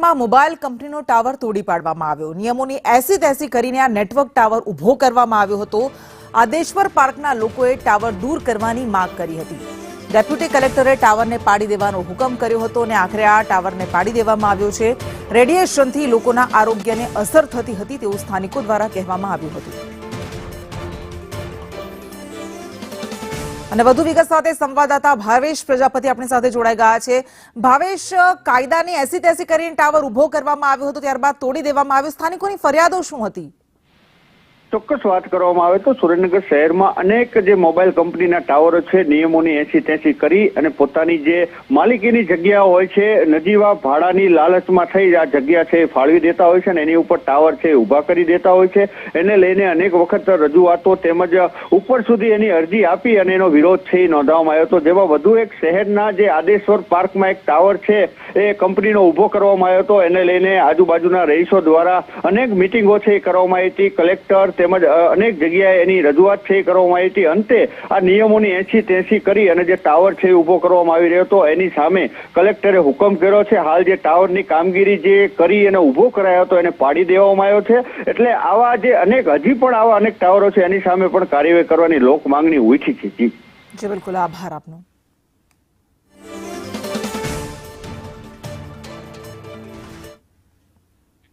શહેરમાં મોબાઈલ કંપનીનો ટાવર તોડી પાડવામાં આવ્યો। નિયમોની એસી તેસી કરીને આ નેટવર્ક ટાવર ઉભો કરવામાં આવ્યો હતો। આદેશ્વર પાર્કના લોકોએ ટાવર દૂર કરવાની માંગ કરી હતી। ડેપ્યુટી કલેક્ટરે ટાવરને પાડી દેવાનો હુકમ કર્યો હતો અને આખરે આ ટાવરને પાડી દેવામાં આવ્યો છે। રેડિયેશનથી લોકોના આરોગ્યને અસર થતી હતી તેવું સ્થાનિકો દ્વારા કહેવામાં આવ્યું હતું। અને વધુ વિગત સાથે સંવાદદાતા ભાવેશ પ્રજાપતિ આપણી સાથે જોડાઈ ગયા છે। ભાવેશ, કાયદાની એસી તેસી કરીને ટાવર ઉભો કરવામાં આવ્યો હતો, ત્યારબાદ તોડી દેવામાં આવ્યો। સ્થાનિકોની ફરિયાદો શું હતી? ચોક્કસ વાત કરવામાં આવે તો સુરેન્દ્રનગર શહેરમાં અનેક જે મોબાઈલ કંપનીના ટાવરો છે નિયમોની એસી તેસી કરી અને પોતાની જે માલિકીની જગ્યા હોય છે નજીવા ભાડાની લાલચમાં થઈ આ જગ્યા છે ફાળવી દેતા હોય છે અને એની ઉપર ટાવર છે ઉભા કરી દેતા હોય છે। એને લઈને અનેક વખત રજૂઆતો તેમજ ઉપર સુધી એની અરજી આપી અને એનો વિરોધ છે નોંધવામાં આવ્યો હતો। જેમાં વધુ એક શહેરના જે આદેશ્વર પાર્કમાં એક ટાવર છે એ કંપનીનો ઉભો કરવામાં આવ્યો હતો। એને લઈને આજુબાજુના રહીશો દ્વારા અનેક મિટિંગો છે કરવામાં આવી હતી। કલેક્ટર તેમજ અનેક જગ્યાએ એની રજૂઆત છે કરવામાં આવી હતી। અંતે આ નિયમોની એસી તેસી કરી અને જે ટાવર છે ઉભો કરવામાં આવી રહ્યો હતો એની સામે કલેક્ટરે હુકમ કર્યો છે। હાલ જે ટાવરની કામગીરી જે કરી અને ઉભો કરાયો હતો એને પાડી દેવામાં આવ્યો છે। એટલે આવા જે હજી પણ આવા અનેક ટાવરો છે એની સામે પણ કાર્યવાહી કરવાની લોક માંગણી ઉઠી છે। જી બિલકુલ, આભાર આપનો।